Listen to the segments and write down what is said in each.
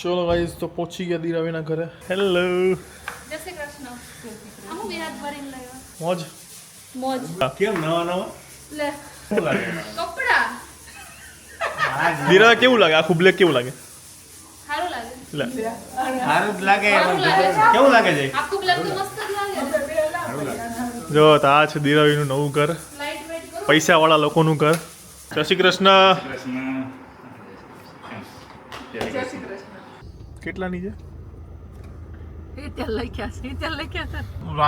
ચલો ગાઈસ તો પહોંચી ગયા દીરાવીના ઘરે. હેલો જય શ્રી કૃષ્ણ. આમ બે હાથ ભરીને લાવ્યા. મોજ મોજ. કેમ નવા લે શું લાગે કપડા દીરા કેવું લાગે? આખું બ્લેક કેવું લાગે? સારું લાગે. લે સારું જ લાગે સારું લાગે છે. કેવું લાગે છે આખું બ્લેક તો મસ્ત જ લાગે. જો તો આ છે દીરાવીનું નવું ઘર, લાઈટ વેટ કરો. પૈસાવાળા લોકોનું ઘર. જય શ્રી કૃષ્ણ. કેટલાની છે?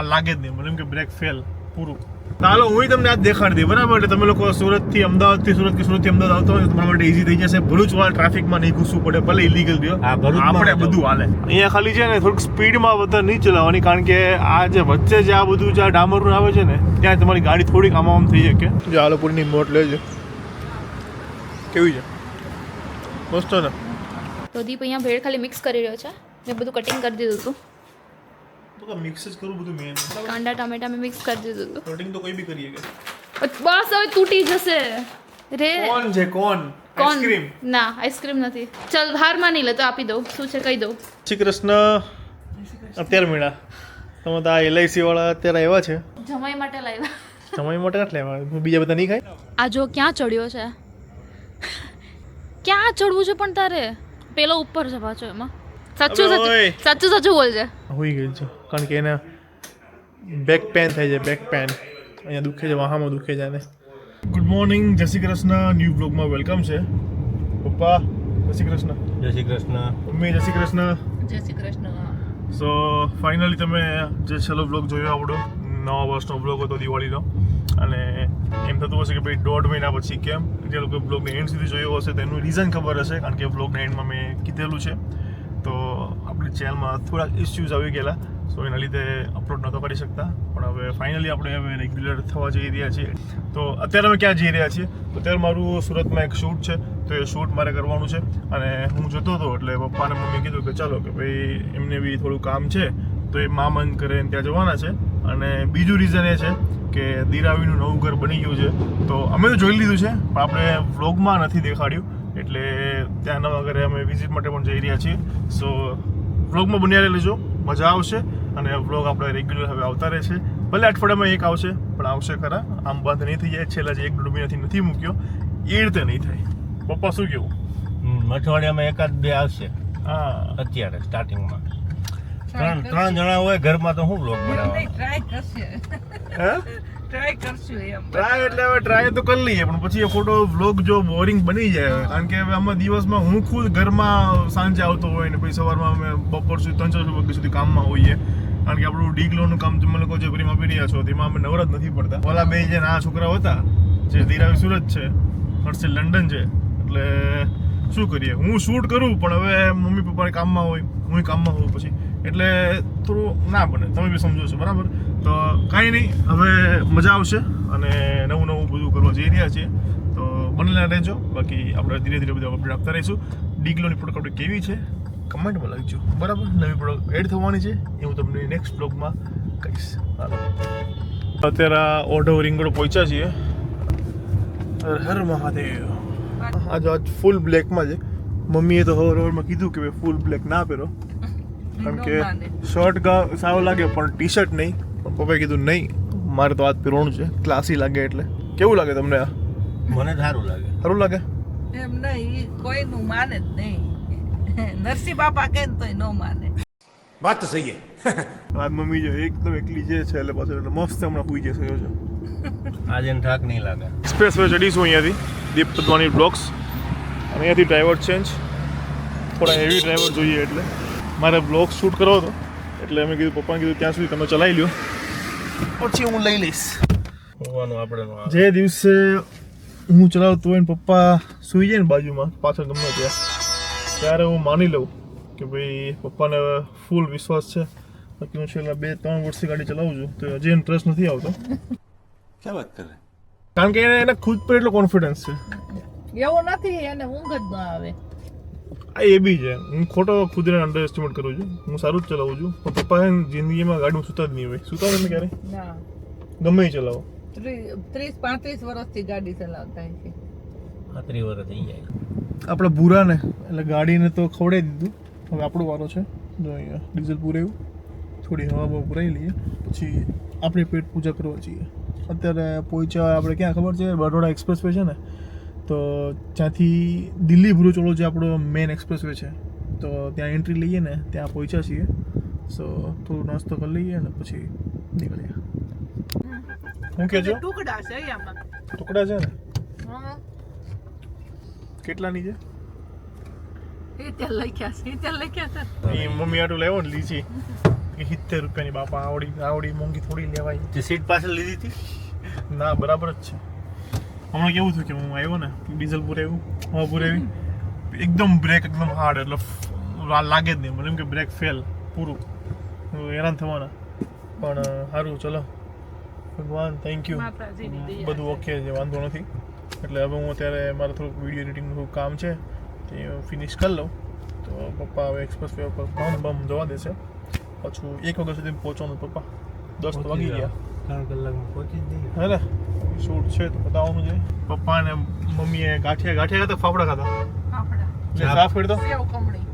લાગે જ નહીં મને એમ કે બ્રેક ફેલ પૂરું. ચાલો હું તમને આજ દેખાડી દઈ બરાબર. એટલે તમે લોકો સુરતથી અમદાવાદથી સુરતથી અમદાવાદ આવતા હોય તો તમારા માટે ઇઝી થઈ જશે. ભરૂચ વાળા ટ્રાફિકમાં નહીં ઘૂસવું પડે, ભલે ઇલીગલ રહ્યો. હા, ભરૂચમાં આપણે બધું હાલે. અહીંયા ખાલી છે ને થોડુંક સ્પીડમાં વધારે નહીં ચલાવવાની, કારણ કે આ જે વચ્ચે જે આ બધું જે ડામરનું આવે છે ને ત્યાં તમારી ગાડી થોડીક આમ થઈ શકે. જો આલુપુરીની મોટ લેજો, કેવી છે? મસ્ત ને. તો દીપ અહીંયા ભેળ ખાલી મિક્સ કરી રહ્યો છે. મેં બધું કટિંગ કરી દીધું હતું. તો મિક્સ જ કરું બધું મેં. કાંદા ટામેટા મેં મિક્સ કરી દીધું હતું. કટિંગ તો કોઈ બી કરીએ કે. બસ હવે તૂટી જશે રે. કોણ છે કોણ? આઈસ્ક્રીમ? ના આઈસ્ક્રીમ નથી. ચલ હારમાં નહીં લે તો આપી દઉં. શું છે કહી દઉં. શ્રી કૃષ્ણ. અત્યારે મળ્યા તમે તો. આ એલઆઈસી વાળા અત્યારે આવ્યા છે. જમાઈ માટે લાવ્યા. સમય માટે નથી લેવા, બીજા બધા નહીં ખાય. આ જો ક્યાં ચડ્યો છે, ક્યાં ચડવું છે પણ તારે? પેલો ઉપર છે પાછો એમાં. સાચું અબે સાચું ઓય. સાચું સાચું બોલજે. હોઈ ગયું છે, કારણ કે એને બેક પેન થાય છે. બેક પેન અહીંયા દુખે છે, વાહામાં દુખે છે એને. ગુડ મોર્નિંગ, જય શ્રી કૃષ્ણ. ન્યૂ બ્લોગમાં વેલકમ છે. પપ્પા જય શ્રી કૃષ્ણ. જય શ્રી કૃષ્ણ. મમ્મી જય શ્રી કૃષ્ણ. જય શ્રી કૃષ્ણ. સો ફાઇનલી તમે જે છેલ્લો બ્લોગ જોયો આપણો, નવા વર્ષનો બ્લોગ હતો દિવાળીનો, અને એમ થતું હશે કે ભાઈ 1.5 મહિના પછી કેમ. જે લોકો બ્લોગને એન્ડ સુધી જોયો હશે તેનું રીઝન ખબર હશે, કારણ કે બ્લોગના એન્ડમાં મેં કીધેલું છે. તો આપણી ચેનલમાં થોડાક ઇસ્યુઝ આવી ગયેલા, સો એના લીધે અપલોડ નહોતો કરી શકતા. પણ હવે ફાઇનલી આપણે હવે રેગ્યુલર થવા જઈ રહ્યા છીએ. તો અત્યારે અમે ક્યાં જઈ રહ્યા છીએ? તો અત્યારે મારું સુરતમાં એક શૂટ છે, તો એ શૂટ મારે કરવાનું છે. અને હું જતો હતો એટલે પપ્પાને મમ્મી કીધું કે ચાલો કે ભાઈ એમને બી થોડું કામ છે, તો એ મન કરે ત્યાં જવાના છે. અને બીજું રીઝન એ છે કે દીરાવીનું નવું ઘર બની ગયું છે. તો અમે તો જોઈ લીધું છે, પણ આપણે વ્લોગમાં નથી દેખાડ્યું. એટલે ત્યાં નવા ઘરે અમે વિઝિટ માટે પણ જઈ રહ્યા છીએ. સો વ્લોગમાં બન્યા રહેજો, મજા આવશે. અને વ્લોગ આપણે રેગ્યુલર હવે આવતા રહેશે. ભલે અઠવાડિયામાં એક આવશે, પણ આવશે ખરા. આમ બંધ નહીં થઈ જાય. છેલ્લા જે 1-1.5 મહિનાથી નથી મૂક્યો એ રીતે નહીં થાય. પપ્પા શું કેવું? અઠવાડિયામાં એકાદ બે આવશે. હા, અત્યારે સ્ટાર્ટિંગમાં ત્રણ જણા હોય ઘરમાં તો હું બ્લોગ બનાવવાનો. ટ્રાય એટલે હવે ટ્રાય તો કરી લઈએ, પણ પછી એ ફોટો વ્લોગ જો બોરિંગ બની જાય. કારણ કે હવે આમાં દિવસમાં હું ખુદ ઘરમાં સાંજે આવતો હોય ને પછી સવારમાં અમે બપોર સુધી 3-4 વાગ્યા સુધી કામમાં હોઈએ. કારણ કે આપણું ડીગલોનું કામ તમે લોકો જે પ્રેમ આપી રહ્યા છો તેમાં અમે નવરા જ નથી પડતા. ઓલા બે જે ના છોકરાઓ હતા, જે દીરાવી સુરત છે, હર્ષિલ લંડન છે. એટલે શું કરીએ, હું શૂટ કરું પણ હવે મમ્મી પપ્પાને કામમાં હોય, હું કામમાં હોઉં પછી, એટલે થોડું ના બને. તમે બી સમજો છો બરાબર. તો કાંઈ નહીં, હવે મજા આવશે અને નવું બધું કરવા જઈ રહ્યા છીએ. તો બનેલા રહેજો. બાકી આપણે ધીરે ધીરે બધા અપડેટ આપતા રહીશું. ડીગલોની પ્રોડક્ટ આપણે કેવી છે કમેન્ટમાં લખજો બરાબર. નવી પ્રોડક્ટ એડ થવાની છે એ હું તમને નેક્સ્ટ બ્લોગમાં કહીશ. હાલો, અત્યારે ઓઢવ રિંગ રોડ પહોંચ્યા છીએ. હર મહાદેવ. આજ ફૂલ બ્લેકમાં છે. મમ્મીએ તો હવારમાં કીધું કે ભાઈ ફૂલ બ્લેક ના પહેરો, કારણ કે શર્ટ સારો લાગે પણ ટી શર્ટ નહીં. પણ પપ્પાએ કીધું નહીં, મારે તો આજ પહેરવાનું છે, ક્લાસી લાગે. એટલે કેવું લાગે તમને આ? મને સારું લાગે. સારું લાગે એમ નહીં, કોઈનું માને જ નહીં. નરસિંહ બાપા કે તોય ન માને. વાત તો સહી છે. આજ મમ્મી જો એકદમ એકલી છે એટલે પાછળ એટલે મસ્ત હમણાં સુઈ જશે. છે આજે થાક નહીં લાગે. એક્સપ્રેસ વે ચડીશું અહીંયાથી દીપ પદવાની બ્લોક્સ. અને અહીંયાથી ડ્રાઈવર ચેન્જ, થોડા હેવી ડ્રાઈવર જોઈએ. એટલે મારે બ્લોગ શૂટ કરવો હતો, એટલે મેં કીધું પપ્પાને કીધું ત્યાં સુધી તમે ચલાવી લ્યો, પછી હું લઈ લઈશ. હોવાનું આપણે જે દિવસે હું ચલાવતો હોય ને પપ્પા સૂઈ જાય ને બાજુમાં પાછળ ગમે ત્યાં, ત્યારે હું માની લઉં કે ભાઈ પપ્પાને ફૂલ વિશ્વાસ છે. બાકી હું છેલ્લા 2-3 વર્ષથી ગાડી ચલાવું છું તો હજી ઇન્ટરેસ્ટ નથી આવતો. ક્યાં વાત કરે? કારણ કે એને ખુદ પર એટલો કોન્ફિડન્સ છે. એવું નથી, એને ઊંઘ જ ન આવે. આ એ બી છે, હું ખોટો ખુદને અંડર એસ્ટિમેટ કરું છું. હું સારું જ ચલાવું છું, પણ પપ્પા જિંદગીમાં ગાડીમાં સૂતા જ નહીં હોય. સૂતા તમે ક્યારે ના, ગમે એ ચલાવો. 30-35 વર્ષથી ગાડી ચલાવતા છે. 35 વર્ષ થઈ જાય. આપણે ભૂરા ને એટલે ગાડીને તો ખવડાવી દીધું, હવે આપણો વારો છે. જો અહીંયા ડીઝલ પૂરાયું, થોડી હવા બવા પુરાઈ લઈએ, પછી આપણે પેટ પૂજા કરવા જઈએ. અત્યારે પહોંચ્યા આપણે ક્યાં ખબર છે? બરોડા એક્સપ્રેસ વે છે ને, તો ત્યાંથી દિલ્હી ભરૂચ જે આપણો મેઇન એક્સપ્રેસ વે છે, તો ત્યાં એન્ટ્રી લઈએ ને ત્યાં પહોંચ્યા છીએ. સો થોડું નાસ્તો કરી લઈએ ને પછી નીકળીએ. શું કહે છો? ટુકડા છે આમાં. ટુકડા છે ને? હા કેટલાની છે? એ ત્યાં લખ્યા છે એ મમ્મી આટલું લેવો ને લીચી 70 રૂપિયાની. બાપા આવડી મોંઘી થોડી લેવાય. તે સીટ પાછળ લીધી હતી. ના બરાબર જ છે. હમણાં કેવું થયું કે હું આવ્યો ને, ડીઝલ પૂરાવ્યું, હવા પૂરાવી, એકદમ બ્રેક એકદમ હાર્ડ, એટલે લાગે જ નહીં મને, એમ કે બ્રેક ફેલ પૂરું. હેરાન થવાના. પણ સારું, ચલો ભગવાન થેન્ક યુ, માતાજીની દયા બધું ઓકે છે, વાંધો નથી. એટલે હવે હું અત્યારે મારે થોડુંક વિડીયો એડિટિંગનું થોડુંક કામ છે, તે ફિનિશ કરી લઉં. તો પપ્પા હવે એક્સપ્રેસ વે ઉપર બમ જવા દેશે. પાછું 1 વાગ્યા સુધી પહોંચવાનું. પપ્પા 10 તો વાગી ગયા. 3 કલાકમાં પહોંચી જ નહીં. હે ને શૂટ છે તો બતાવવાનું છે. પપ્પા ને મમ્મીએ ગાંઠિયા ખાતા, ફાફડા ખાતા. ફાફડા ચા ફેરતો સેવ ખમણી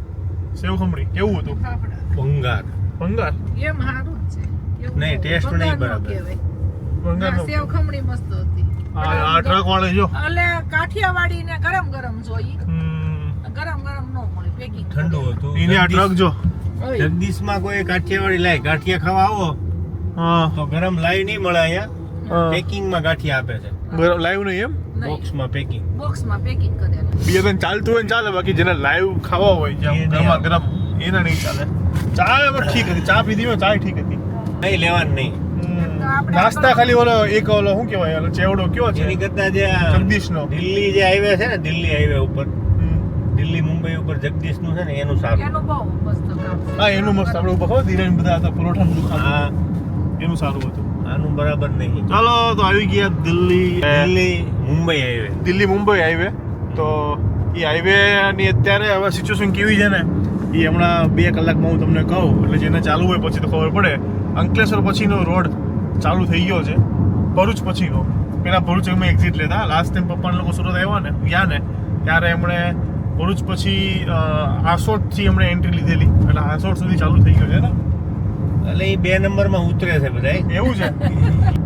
સેવ ખમણી કેવું હતું? ફાફડા ભંગાર. ભંગાર એમ સારું જ છે. એવું નહીં, ટેસ્ટ ભંગાર નહીં ન બરાબર. કહેવાય. ભંગાર ના, સેવ ખમણી મસ્ત હતી. આ ટ્રક વાળે જો એટલે કાઠિયાવાડી ને ગરમ જોઈ, ગરમ ન મળે પેકિંગ ઠંડુ હતું. એને આ ટ્રક જો. જગદીશમાં કોઈ કાઠિયાવાડી લાય, ગાંઠિયા ખાવા આવો હા તો ગરમ લાઈ નહીં મળે. અહીંયા હા. પેકિંગમાં ગાંઠિયા આપે છે, લાઈવ નહીં એમ બોક્સમાં પેકિંગ. બોક્સમાં પેકિંગ કરેલું. બીજા તો ચાલતું હોય ને ચાલે, બાકી જેને લાઈવ ખાવા હોય એ જેમ નહીં ગરમા આવે. ગરમ એના નહીં ચાલે. ચા પણ ઠીક હતી, ચા પીધી હોય, ચા ઠીક હતી. નહીં લેવાનું નહીં. નાસ્તા ખાલી ઓલો શું કહેવાય, ઓલો ચેવડો કયો છે એની કરતા જે આ જગદીશનો. દિલ્હી જે હાઈવે છે ને, દિલ્હી હાઈવે ઉપર, દિલ્હી મુંબઈ ઉપર જગદીશનું છે ને, એનું સારું. એનું બહુ મસ્ત કામ છે. હા એનું મસ્ત. આપણે ઉપર ખબર ધીરે બધા હતા પરોઠા બધું આ ખાતું, એનું સારું હતું. આનું બરાબર નહીં. ચાલો તો આવી ગયા દિલ્હી મુંબઈ હાઈવે. દિલ્હી મુંબઈ હાઈવે. તો એ હાઈવેની અત્યારે હવે સિચ્યુએશન કેવી છે ને, એ હમણાં 2 કલાકમાં હું તમને કહું. એટલે જેને ચાલુ હોય પછી તો ખબર પડે. અંકલેશ્વર પછીનો રોડ ચાલુ થઈ ગયો છે, ભરૂચ પછીનો. પેલા ભરૂચ અમે એક્ઝિટ લેતા. લાસ્ટ ટાઈમ પપ્પાના લોકો સુરત આવ્યા ને ગયા ને, ત્યારે એમણે ભરૂચ પછી આસોડથી એમણે એન્ટ્રી લીધેલી, એટલે આસોડ સુધી ચાલુ થઈ ગયો છે ને. એટલે એ 2 નંબરમાં ઉતરે છે બધા. એવું છે.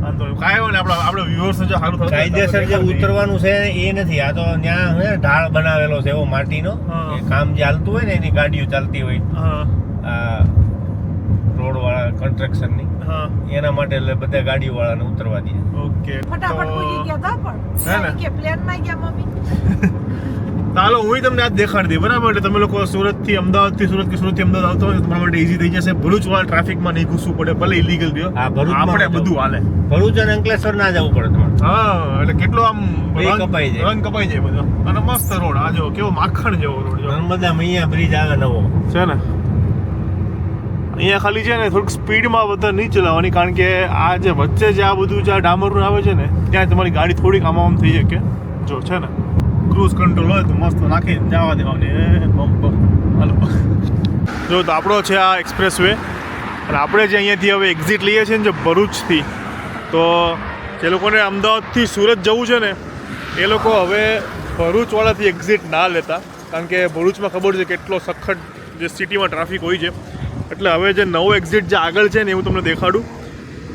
વાંધો નહીં. કાંઈ હોય ને આપણે વ્યુઅર્સને જો સારું થતું કાયદેસર જે ઉતરવાનું છે એ નથી. આ તો ત્યાં છે ને ઢાળ બનાવેલો છે એવો માટીનો. હા. એ કામ જે હાલતું હોય ને, એની ગાડીઓ ચાલતી હોય હા આ રોડ વાળા કન્સ્ટ્રક્શનની, હા એના માટે એટલે બધા ગાડીઓ વાળાને ઉતરવા દે. ઓકે. ફટાફટ પૂગી ગયા તા હે ને? પણ કે પ્લેનમાં ગયા મમ્મી. ચાલો હું તમને આજ દેખાડી દઈ, બરાબર? એટલે તમે લોકો સુરતથી અમદાવાદથી સુરત કે સુરતથી અમદાવાદ આવતો હોય તો તમારા માટે ઈઝી થઈ જશે. ભરૂચ વાળા ટ્રાફિકમાં નહીં ઘૂસવું પડે, ભલે ઇલીગલ ગયો. હા, ભરૂચમાં આપણે જવું. બધું હાલે. ભરૂચ અને અંકલેશ્વર ના જવું પડે તમારે. હા એટલે કેટલો આમ એ કપાઈ જાય. રન કપાઈ જાય બધો. અને મસ્ત રોડ. આ જો કેવો માખણ જેવો રોડ જો નર્મદા મૈયા બ્રિજ આવે નવો. છે ને. અહીંયા ખાલી છે ને થોડીક સ્પીડમાં વધારે નહીં ચલાવવાની, કારણ કે આ જે વચ્ચે જે આ બધું જે આ ડામરનું આવે છે ને, ત્યાં તમારી ગાડી થોડીક આમ થઈ શકે. જો છે ને ક્રૂઝ કંટ્રોલ હોય તો મસ્ત નાખીને જવા દેવાની. હાલો જો તો આપણો છે આ એક્સપ્રેસ વે. અને આપણે જે અહીંયાથી હવે એક્ઝિટ લઈએ છીએ ને જે ભરૂચથી, તો જે લોકોને અમદાવાદથી સુરત જવું છે ને, એ લોકો હવે ભરૂચવાળાથી એક્ઝિટ ના લેતા, કારણ કે ભરૂચમાં ખબર છે કેટલો સખત જે સિટીમાં ટ્રાફિક હોય છે. એટલે હવે જે નવો એક્ઝિટ જે આગળ છે ને, એ હું તમને દેખાડું.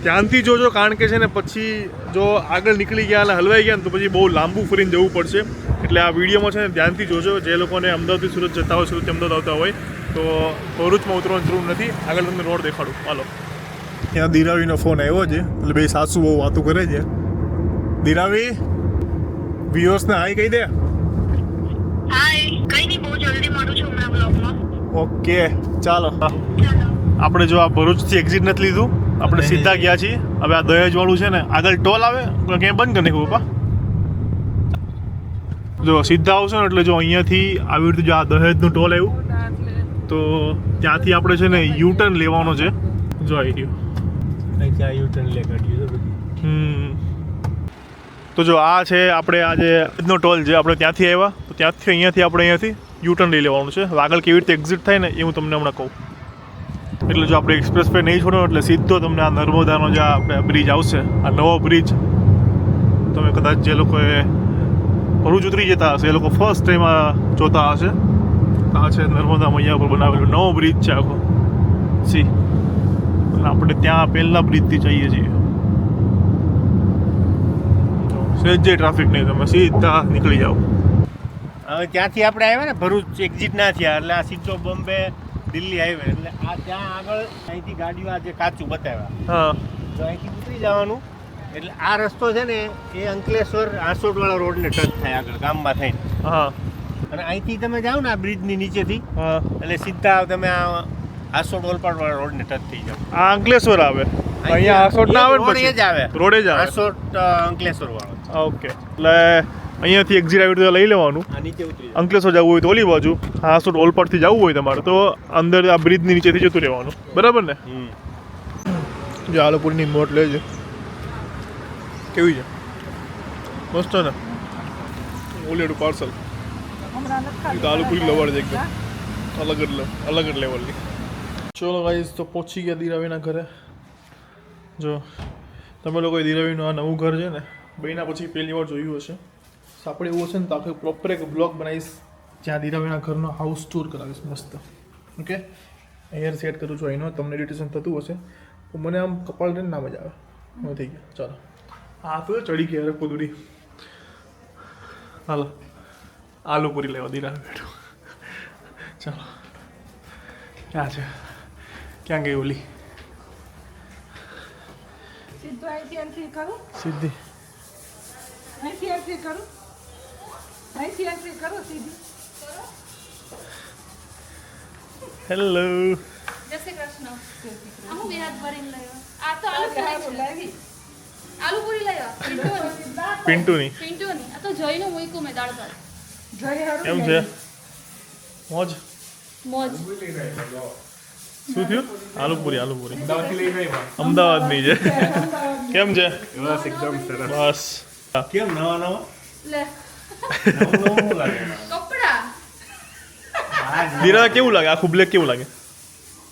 ધ્યાનથી જોજો, કારણ કે છે ને પછી જો આગળ નીકળી ગયા અને હલવાઈ ગયા ને તો પછી બહુ લાંબુ ફરીને જવું પડશે. એટલે આ વિડીયોમાં છે ને ધ્યાનથી જોજો. જે લોકોને અમદાવાદથી સુરત જતા હોય, સુરતથી અમદાવાદ આવતા હોય, તો ભરૂચમાં ઉતરવાની જરૂર નથી. આગળ તમને રોડ દેખાડું. હાલો. ત્યાં દિરાવીનો ફોન આવ્યો છે, એટલે બે સાસુ બહુ વાતો કરે છે. દિરાવી, વ્યુઅર્સને હાય કહી દે. હાય, કઈ નહીં, બહુ જલ્દી મળું છું હમણાં બ્લોગમાં. ઓકે ચાલો. ચાલો. આપણે જો આ ભરૂચથી એક્ઝિટ નથી લીધું, આપણે સીધા ગયા છીએ. હવે આ દહેજવાળું છે ને, આગળ ટોલ આવે, ક્યાંય બંધ કરી નાખ્યું પપ્પા. જો સીધા આવશો ને એટલે જો અહીંયાથી આવી રીતે જો આ દહેજનું ટોલ આવ્યું, તો ત્યાંથી આપણે છે ને યુટર્ન લેવાનો છે. જો આવી રહ્યું. અહીંથી આ યુટર્ન લે ગાડીઓ તો બધી. તો જો આ છે આપણે આ જે આજનો ટોલ જે આપણે ત્યાંથી આવ્યા, તો ત્યાંથી અહીંયાથી યુટર્ન લઈ લેવાનું છે. હવે આગળ કેવી રીતે એક્ઝિટ થાય ને એ હું તમને હમણાં કહું. એટલે જો આપણે એક્સપ્રેસ વે નહીં છોડો એટલે સીધો તમને આ નર્મદાનો જે આપણે બ્રિજ આવશે, આ નવો બ્રિજ. તમે કદાચ જે લોકોએ ભરૂચ ઉતરી જતા હશે એ લોકો ફર્સ્ટ ટાઈમ જોતા હશે. આ છે નર્મદા મૈયા પર બનાવેલો નવો બ્રિજ છે આખો સી અને આપણે ત્યાં પહેલા બ્રિજથી જઈએ છીએ સહેજે ટ્રાફિક નહીં તમે સીધા નીકળી જાઓ હવે ત્યાંથી આપણે આવ્યા ને ભરૂચ એક્ઝિટ ના થયા એટલે આ સીધો બોમ્બે દિલ્હી હાઈવે એટલે આ ત્યાં આગળ અહીંથી ગાડીઓ આજે કાચું બતાવ્યા હા તો અહીંથી ઉતરી જવાનું એટલે આ રસ્તો છે ને એ અંકલેશ્વર આસોટવાળા રોડને ટચ થાય આગળ ગામમાં થઈને હા અને અહીંથી તમે જાઓ ને આ બ્રિજની નીચેથી હા એટલે સીધા તમે આ આસોટ ઓલપાડવાળા રોડને ટચ થઈ જાઓ આ અંકલેશ્વર આવે અહીંયા આસોટ ના આવે ને રોડ એ જ પછી આવે રોડે જ આવે આસોટ અંકલેશ્વર વાળો ઓકે એટલે અહીંયાથી એક્ઝિટ આવી રીતે લઈ લેવાનું આ નીચે ઉતરી અંકલેશ્વર જવું હોય તો ઓલી બાજુ આસોટ ઓલપાડથી જવું હોય તમારે તો અંદર આ બ્રિજની નીચેથી જતું રહેવાનું બરાબર ને જો આલુપુરની નોટ લેજો કેવી છે મસ્ત ને ઓલેડું પાર્સલ આલુપુરી લવાડ છે એકદમ અલગ જ લેવલની ચલો ગાઈઝ તો પહોંચી ગયા દિરાવીના ઘરે જો તમે લોકોએ દિરાવીનું આ નવું ઘર છે ને બહેના પછી પહેલી વાર જોયું હશે તો આપણે એવું હશે ને તો આખું પ્રોપર એક બ્લોગ બનાવીશ જ્યાં દિરાવીના ઘરનો હાઉસ ટૂર કરાવીશ મસ્ત ઓકે હેર સેટ કરું છું અહીંનો તમને ઇરિટેશન થતું હશે તો મને આમ કપાળ રહીને ના મજા આવે થઈ ગયા ચાલો આ તો ચડી ગયા કુદડી હાલો આલુ પૂરી લેવા દિરાવી બેઠું ચાલો ક્યાં છે ક્યાં ગઈ ઓલી સીધું અહીંથી એન્ટ્રી કરું સીધી અહીંથી એન્ટ્રી કરું અહીંથી એન્ટ્રી કરું સીધી હેલો જય શ્રી કૃષ્ણ આ હું બે હાથ ભરીને લાવ્યો આ તો આલુ પૂરી છે. લાવી આલુ પૂરી લાવ્યા પિન્ટુની પિન્ટુની આ તો જઈનું મૂક્યું મેં દાળ ભાત જઈ હારું કેમ છે મોજ મોજ શું થયું આલુપુરી અમદાવાદની છે કેમ છે બસ એકદમ સરસ બસ કેમ નવા નવા લે નવું નવું લાગે કપડા દીરા કેવું લાગે આખું બ્લેક કેવું લાગે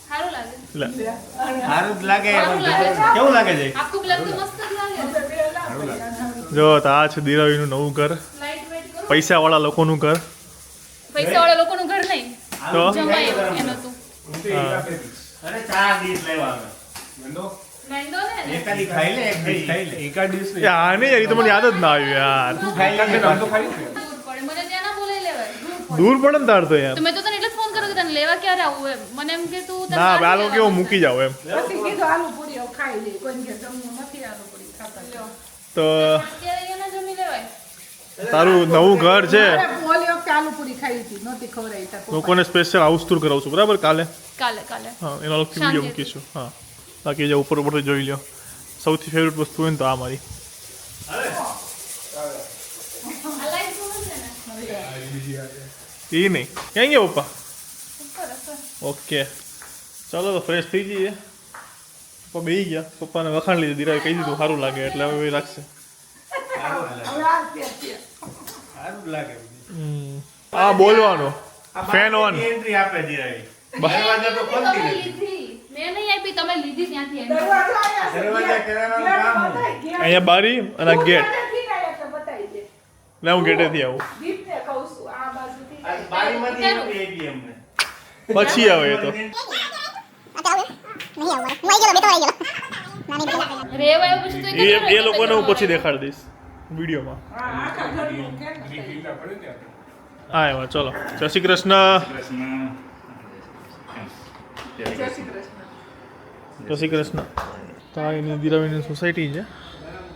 સારું લાગે લે સારું જ લાગે સારું લાગે. કેવું લાગે છે આખું બ્લેક તો મસ્ત જ લાગે જો તો આ છે દીરાવીનું નવું ઘર લાઈટ વેટ કરો પૈસાવાળા લોકોનું ઘર પૈસાવાળા લોકોનું ઘર નહીં તો જમાય એનું તું અરે ચાર ડીશ લેવા આવે મેંદો ને એકાદી ખાઈ લે એક ડીશ ખાઈ લે એકાદ ડીશ યાર નહીં યાર એ તો મને યાદ જ ના આવ્યું યાર તું ખાઈ લે દૂર પડે મને ત્યાં ના બોલાઈ લેવાય દૂર પડે ને તાર તો યાર તો મેં તો તને એટલે જ ફોન કર્યો કે તને લેવા ક્યારે આવું એમ મને એમ કે તું તને ના બહાર આ લોકો કેવો લેવા મૂકી જાવ એમ પછી કીધું આલુ પૂરી ખાઈ લે કોઈ કે જમવું નથી આલુ પૂરી ખાતા લ્યો. તો અત્યારે અહીંયા ના જમી લેવાય તારું નવું ઘર છે અરે ઓલી વખતે આલુ પૂરી ખાઈ હતી નહોતી ખવડાવી તાર પપ્પાએ. લોકોને સ્પેશિયલ હાઉસ ટૂર કરાવું છું બરાબર કાલે કાલે હા એનો અલગથી વિડીયો શાંતિથી. મૂકીશું હા બાકી જે ઉપર ઉપરથી જોઈ લો સૌથી ફેવરેટ વસ્તુ હોય ને તો આ મારી આ લાઈટ જોવે છે ને એ નહીં ક્યાં ગયા પપ્પા ઉપર હશે. ઓકે ચાલો તો ફ્રેશ થઈ જઈએ પપ્પા બેસી ગયા પપ્પાને વખાણ લીધું દીરાએ કહી દીધું સારું લાગે એટલે હવે એ રાખશે હવે આ છે. સારું જ લાગે આ બોલવાનો ફેન ઓન એન્ટ્રી આપે દીરાવી દરવાજા તો તમે ખોલતી નથી લીધી મેં નહીં આપી તમે લીધી ત્યાંથી એમ. દરવાજો આયા છે. દરવાજા કરાવવાનું ગેટ કામ બતાય, ગેટ. અહીંયા બારી અને આ ગેટ દરવાજાથી આયા તો બતાવી દે. એટલે હું ગેટેથી આવું દીપને કહું છું, આ બાજુથી આ બારીમાંથી એન્ટ્રી આપી અમને પછી આવે એ તો રેવા આવ્યો પછી તો એ એ લોકોને હું પછી દેખાડી દઈશ વિડીયોમાં હા, આખા ઘરનું કેમ હા એમાં ચલો જય શ્રી કૃષ્ણ જય શ્રી કૃષ્ણ. જય શ્રી કૃષ્ણ તો આ એની દિરાવીની સોસાયટી છે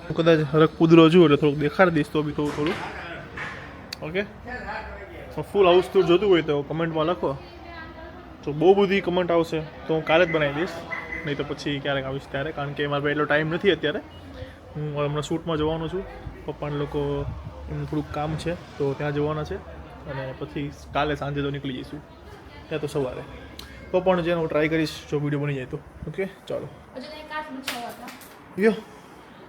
હું કદાચ હરક કુદરો છું એટલે થોડુંક દેખાડી દઈશ તો બી થોડું ઓકે ફૂલ હાઉસ ટૂર જોતું હોય તો કમેન્ટમાં લખો તો બહુ બધી કમેન્ટ આવશે તો હું કાલે જ બનાવી દઈશ નહીં તો પછી ક્યારેક આવીશ ત્યારે કારણ કે મારા પાસે એટલો ટાઈમ નથી અત્યારે હું હમણાં શૂટમાં જવાનો છું પપ્પાને લોકો એમનું થોડુંક કામ છે તો ત્યાં જવાના છે અને પછી કાલે સાંજે તો નીકળી જઈશું ત્યાં તો સવારે તો પણ જે હું ટ્રાય કરીશ જો વિડીયો બની જાય તો ઓકે ચાલો હજુ તો એક કાચ પૂછાવા હતા યો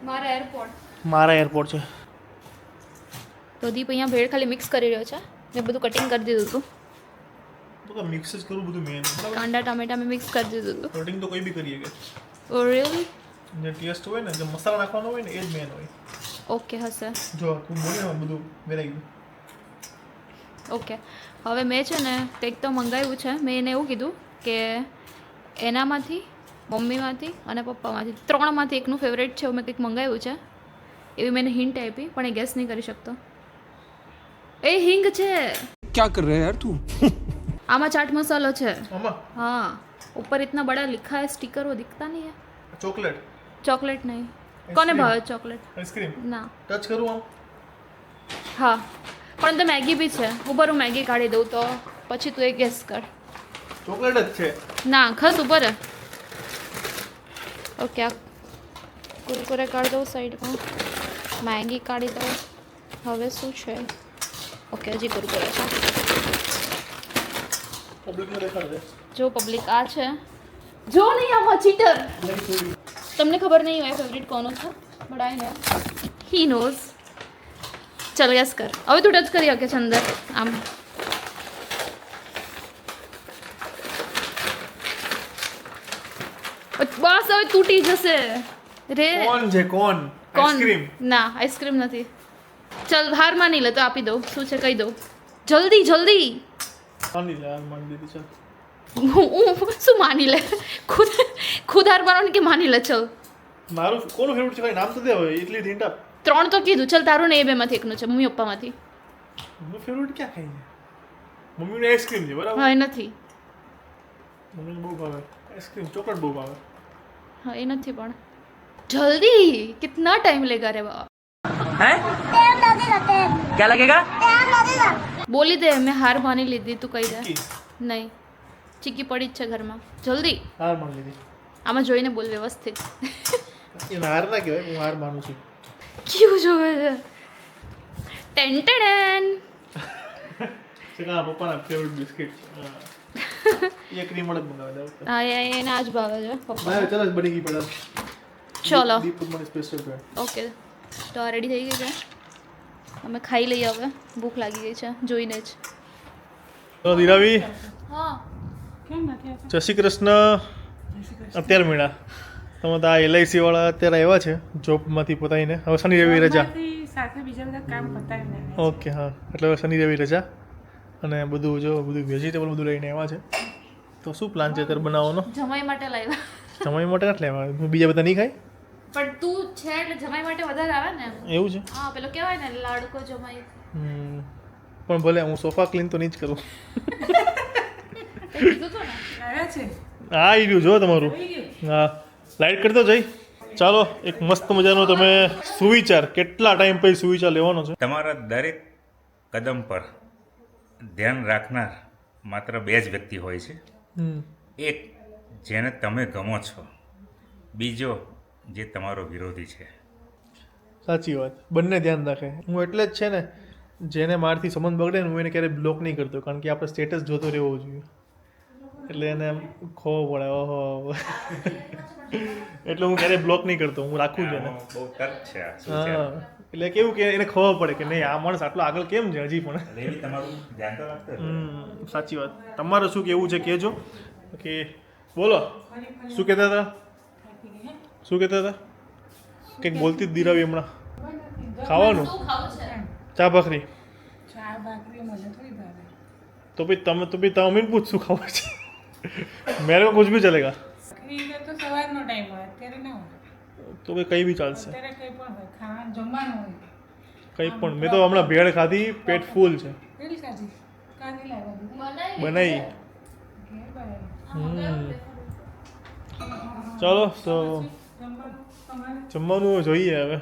મારા એરપોર્ટ મારા એરપોર્ટ છે તો દીપ અહીંયા ભેળ ખાલી મિક્સ કરી રહ્યો છે મેં બધું કટિંગ કરી દીધું હતું તો મિક્સ જ કરું બધું મેન કાંદા ટામેટા મેં મિક્સ કરી દીધું હતું કટિંગ તો કોઈ બી કરીએ કે ઓ રિયલી જે ટેસ્ટ હોય ને જે મસાલા નાખવાનો હોય ને એ જ મેન હોય ઓકે હશે જો તું બોલે ને બધું વેરાઈ ગયું ઓકે હવે મેં છે ને કંઈક તો મંગાવ્યું છે. મેં એને એવું કીધું કે એનામાંથી, મમ્મીમાંથી અને પપ્પામાંથી 3માંથી એકનું ફેવરેટ છે. મેં કંઈક મંગાવ્યું છે એવી મેં હિન્ટ આપી, પણ એ ગેસ નહીં કરી શકતો. એ હિંગ છે. क्या कर रहे हैं यार तू? આમાં ચાટ મસાલો છે. આમાં हाँ, ऊपर इतना बड़ा लिखा है, स्टिकर वो दिखता नहीं है. ચોકલેટ, चॉकलेट नहीं. કોને ભાવે ચોકલેટ? આઈસ્ક્રીમ ના. ટચ કરું આમ. હા, પણ તો મેગી બી છે. ઉપર હું મેગી કાઢી દઉં તો પછી તું એ ગેસ કર. ચોકલેટ જ છે. ના, ખસ ઉપર. ઓકે, આ કુરકુરે કાઢી દઉં સાઈડમાં, મેગી કાઢી દઉં. હવે શું છે? ઓકે, હજી કુરકુરે છે. પબ્લિકને દેખાડ દે. જો પબ્લિક આ છે, જો નહીં આમાં ચીટર. તમને ખબર નહીં હોય ફેવરિટ કોનો છે, but I know, he knows. ચલ ગેસ કર. હવે તું ટચ કરી શકે છે અંદર આમ. બસ હવે તૂટી જશે રે. કોણ છે કોણ? કોણ? આઈસ્ક્રીમ. ના, આઈસ્ક્રીમ નથી. ચલ હાર માની લે તો આપી દઉં. શું છે કહી દઉં જલ્દી જલ્દી. માની લે, હાર માની દીધી છે. હું શું માની લે? ખુદ હાર માનવાની કે માની લે? ચલ, મારું કોનું ફેવરિટ છે ભાઈ? નામ તો દે હવે, એટલી હિન્ટ આપ. 3 તો કીધું. ચલ તારું ને એ બેમાંથી એકનું છે, મમ્મી પપ્પામાંથી. મારું ફેવરિટ ક્યાં ખાઈ છે? મમ્મીને આઈસ્ક્રીમ છે બરાબર. હા, એ નથી. મમ્મીને બહુ ભાવે આઈસ્ક્રીમ, ચોકલેટ બહુ ભાવે. હા, એ નથી. પણ જલ્દી, કિतना टाइम लेगा रे बाबा? क्या लगेगा? બોલી દે. મેં હાર માની લીધી, તું કહી દે. ચીકી. નહીં, ચીકી પડી જ છે ઘરમાં. જલ્દી હાર માની લીધી. આમાં જોઈને બોલ વ્યવસ્થિત. એને હાર ના કહેવાય, હું હાર માનું છું. ક્યું જોવે છે? ટેન્ટેડેન. છે કે આ પપ્પાના ફેવરિટ બિસ્કિટ. એ ક્રીમ જ મંગાવે દે. હા, એને આજ ભાવે છે પપ્પા. ભાઈ ચાલો જ બની ગઈ પડે. ચલો, દીપ મને સ્પેશિયલ છે. ઓકે. તો આ રેડી થઈ ગઈ છે. અમે ખાઈ લઈએ હવે, ભૂખ લાગી ગઈ છે જોઈને જ. તો દીરાવી, હા, જય શ્રી કૃષ્ણ. અત્યારે મળ્યા તમે તો. આ LIC વાળા અત્યારે આવ્યા છે જોબમાંથી પોતાઈને. હવે શનિ રવિ રજા. સાથે બીજા બધા કામ પતાવીને ઓકે, હા. એટલે હવે શનિ રવિ રજા અને બધું જો બધું વેજીટેબલ બધું લઈને આવ્યા છે. તો શું પ્લાન છે અત્યારે બનાવવાનો? જમાઈ માટે લાવ્યા. જમાઈ માટે નથી લેવા, બીજા બધા નહીં ખાય પણ તું છે એટલે જમાઈ માટે વધારે આવે ને. એવું છે. હા, પેલો કહેવાય ને લાડકો જમાઈ. પણ ભલે હું સોફા ક્લીન તો નહીં જ કરું. કીધું તો ને. આવ્યા છે. હા, આવી ગયું જો તમારું. હા, લાઈટ કરી દો જઈ. ચાલો, એક મસ્ત મજાનો તમે સુવિચાર, કેટલા ટાઈમ પછી સુવિચાર લેવાનો છે. તમારા દરેક કદમ પર ધ્યાન રાખનાર માત્ર 2 જ વ્યક્તિ હોય છે. એક જેને તમે ગમો છો, બીજો જે તમારો વિરોધી છે. સાચી વાત, બંને ધ્યાન રાખે. હું એટલે જ છે ને, જેને મારથી સંબંધ બગડે ને હું એને ક્યારેય બ્લોક નહીં કરતો, કારણ કે આપણે સ્ટેટસ જોતો રહેવો જોઈએ. એટલે એને એમ ખોવો પડે. ઓહો. એટલે હું ક્યારેય બ્લોક નહીં કરતો, હું રાખું જ એને. બહુ તર્ક છે આ શું છે. હા, એટલે કેવું કે એને ખબર પડે કે નહીં, આ માણસ આટલો આગળ કેમ છે હજી પણ. એટલે એવી તમારું ધ્યાન તો રાખતો જ. સાચી વાત. તમારે શું કહેવું છે કહેજો. કે બોલો, શું કહેતા હતા? શું કહેતા હતા? કંઈક બોલતી જ દીરાવી હમણાં. ખાવાનું? શું ખાવું છે? ચા ભાખરી. ચા ભાખરી મને થોડી ભાવે. તો ભાઈ તમે અમીન પૂછ શું ખાવું છે. મેરે કો કુછ ભી ચલેગા. ભાખરીને તો સવારનો ટાઈમ હોય, અત્યારે ના હોય. તો ભાઈ કંઈ બી ચાલશે, અત્યારે કંઈ પણ હોય, ખાવાનું જમવાનું હોય. કંઈ પણ. મેં તો હમણાં ભેળ ખાધી, પેટ ફૂલ છે. પેલી સાચી કાંદી લાવ્યા દીધી. બનાવી. ઘેર બનાવી. ચાલો તો જમવાનું તમારે જમવાનું જોઈએ હવે.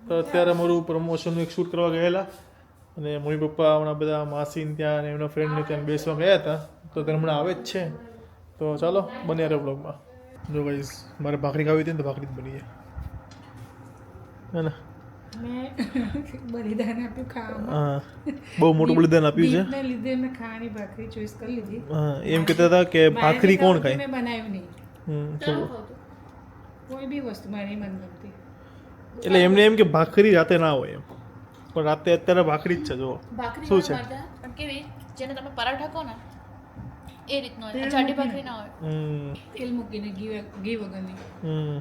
તો અત્યારે અમારું પ્રમોશનનું એક શૂટ કરવા ગયેલા અને મમ્મી પપ્પા હમણાં બધા માસીને ત્યાં અને એમના ફ્રેન્ડને ત્યાં બેસવા ગયા હતા. તો તે હમણાં આવે જ છે. તો ચાલો બન્યા રહો બ્લોગમાં. જો ગાઈઝ, મારે ભાખરી ખાવી હતી ને તો ભાખરી જ બની જાય. હે ને? મેં બલિદાન આપ્યું ખાવામાં. હા, બહુ મોટું બલિદાન આપ્યું છે. દીપને લીધે મેં ખાવાની ભાખરી ચોઈસ કરી લીધી. હા, એમ કહેતા હતા કે ભાખરી કોણ ખાય. મેં બનાવ્યું નહીં. તો કોઈ બી વસ્તુ મારી મનગમતી. એટલે એમને એમ કે ભાખરી રાતે ના હોય એમ, પણ રાતે અત્યારે ભાખરી જ છે. જો ભાખરી શું છે? પણ કેવી, જેને તમે પરાઠા કહો ને એ રીતનો હોય. જાડી ભાખરી ના હોય. તેલ મૂકીને ઘી વગરની હમ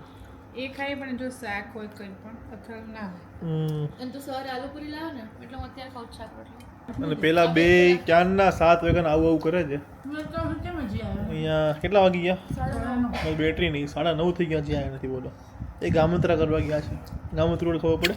એ ખાઈ, પણ જો શાક હોય કંઈ પણ અથડાયું ના હોય. હમ અને તું સવારે આલુ પૂરી લાવે ને એટલે હું અત્યારે ખાઉં શાક રોટલી. અને પેલા બે ક્યારના 7 વાગ્યાના આવું કરે છે મેં તો કેમ હજી આવ્યો અહીંયા કેટલા વાગી ગયા બેટરી નહીં 9:30 થઈ ગયા, જ્યાં નથી બોલો. એ ગામોત્રા કરવા ગયા છે. ગામોત્રું એટલે ખબર પડે?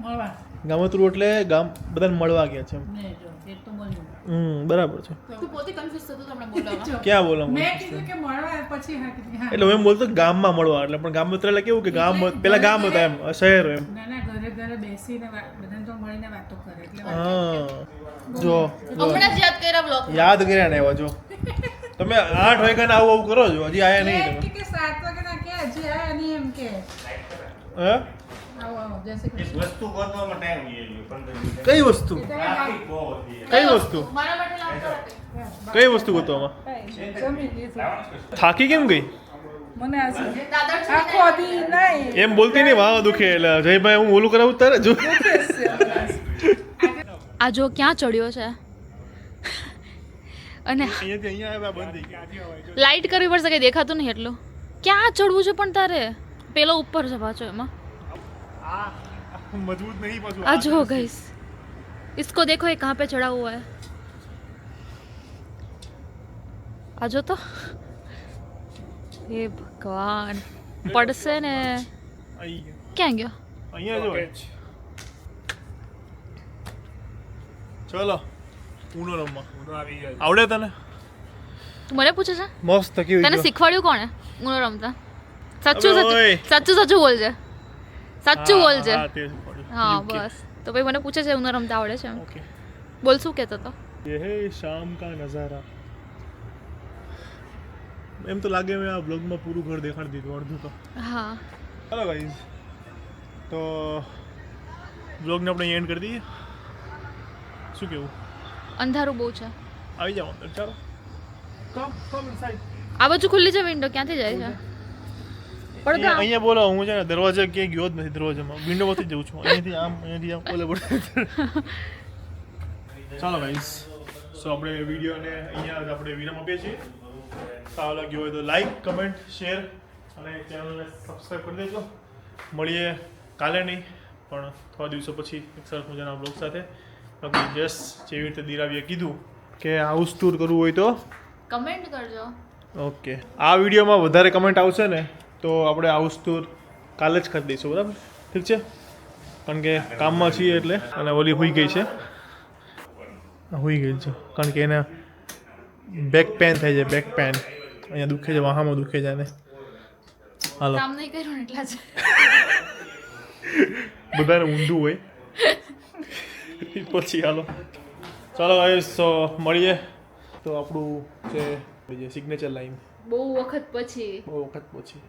મળવા ગામોત્રું એટલે ગામ બધાને મળવા ગયા છે એમ. ને જો એ તો બોલ્યું બરાબર છે. તું પોતે કન્ફ્યુઝ થતો તમને બોલવામાં. ક્યાં બોલો મેં કીધું કે મળવા પછી હા કીધું હા એટલે હું એમ બોલતો ગામમાં મળવા, એટલે પણ ગામોત્રા એટલે કેવું કે ગામ પેલા ગામ હતા એમ, શહેર એમ. ના ના ઘરે ઘરે બેસીને બધાને તો મળીને વાતો કરે એટલે હા જો હમણાં જ યાદ કર્યા બ્લોગ. યાદ કર્યા ને એવા જો તમે 8 વાગ્યાના આવું કરો છો, હજી આયા નહીં તમે. કે 7 વાગે ના કે હજી આયા નહીં એમ કે હે? આવો આવો જય શ્રી કૃષ્ણ વસ્તુ ગોતવામાં ટાઈમ લઈ લ્યો 15 મિનિટ. કઈ વસ્તુ? ટ્રાફિક બહુ હતી. કઈ વસ્તુ? મારા માટે લાવતા રાખે. કઈ વસ્તુ ગોતવામાં? જમી લીધું થાકી કેમ ગઈ? મને આજે દાદર છે આખો દી નહીં એમ બોલતી નહીં, વાહ દુખે. એટલે જયભાઈ હું ઓલું કરાવું તારે જો. આ જો ક્યાં ચડ્યો છે અને અહીંયાથી અહીંયા આવ્યા બંધ થઈ ગયા. લાઇટ કરવી પડશે કે દેખાતું નહીં એટલું. ક્યાં ચડવું છે પણ તારે? પેલો ઉપર છે પાછો એમાં. મજબૂત નહીં પાછું. आ जो गाइस इसको देखो ये कहाँ पे चढ़ा हुआ है. आ जो तो हे भगवान પડશે ને. ક્યાં ગયો? અહીંયા જો ચલો ઉનો રમવા. આવડે તને? તું મને પૂછે છે? મસ્ત કેવી તને શીખવાડ્યું કોણે ઉનો રમતા? સાચું અરે ઓય. સાચું સાચું સાચું બોલજે. સાચું બોલજે. હા તે શીખવાડ્યું. હા UK. બસ તો ભાઈ મને પૂછે છે ઉનો રમતા આવડે છે એમ. ઓકે. બોલ શું કહેતો તો? ये है शाम का नज़ारा. એમ તો લાગે મેં આ બ્લોગમાં પૂરું ઘર દેખાડી દીધું અડધું તો. હા ચાલો ગાઈઝ, તો બ્લોગને આપણે એન્ડ કરી દઈએ. શું કેવું? અંધારું બહુ છે. આવી જાઓ અંદર, ચાલો. કમ ઇનસાઇડ. આ બાજુ ખુલ્લી છે વિન્ડો. ક્યાંથી જાય છે? પડદા. અહીંયા બોલો, હું છે ને દરવાજા ક્યાંય ગયો જ નથી. દરવાજામાં વિન્ડોમાંથી જ જઉં છું. અહીંયાથી આમ ઓલે પડે. ચાલો ગાઈઝ, સો આપણે વિડીયોને અહીંયા જ આપણે વિરામ આપીએ છીએ. સારો લાગ્યો હોય તો લાઈક, કમેન્ટ, શેર અને ચેનલને સબસ્ક્રાઈબ કરી દેજો. મળીએ કાલે નહીં પણ થોડા દિવસો પછી એક સરસ મજાના બ્લોગ સાથે. બાકી જસ જેવી રીતે દિરાવીએ કીધું કે હાઉસ ટૂર કરવું હોય તો કમેન્ટ કરજો. ઓકે. આ વિડીયોમાં વધારે કમેન્ટ આવશે ને તો આપણે હાઉસ ટૂર કાલે જ કરી દઈશું, બરાબર? ઠીક છે, કારણ કે કામમાં છીએ એટલે. અને ઓલી હોઈ ગઈ છે, હોઈ ગઈ છે કારણ કે એને બેક પેન થાય છે. બેક પેન અહીંયા દુખે છે, વાહામાં દુખે છે ને. હાલો, કામ નહીં કર્યું ને એટલા જ. બધાને ઊંધું હોય પછી. હાલો ચાલો ગાઈસ, તો મળીએ. તો આપણું જે સિગ્નેચર લાઈન બહુ વખત પછી બહુ વખત પછી.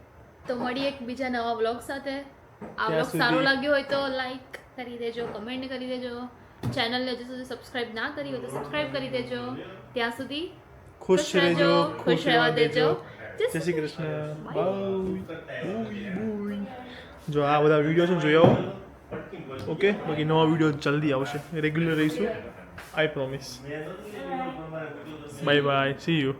તો મળીએ એક બીજા નવા બ્લોગ સાથે. આ ત્યાં બ્લોગ સારો સુધી- લાગ્યો હોય તો લાઈક કરી દેજો, કમેન્ટ કરી દેજો. ચેનલને હજુ સુધી સબસ્ક્રાઇબ ના કરી હોય તો સબસ્ક્રાઇબ કરી દેજો. ત્યાં સુધી ખુશ રહેજો, ખુશ રહેવા દેજો. જય શ્રી કૃષ્ણ. બાય. જો આ બધા વિડીયો છે જોઈ આવો. ઓકે, બાકી નવા વિડીયો જલ્દી આવશે. રેગ્યુલર રહીશું, આઈ promise. Bye bye, C you.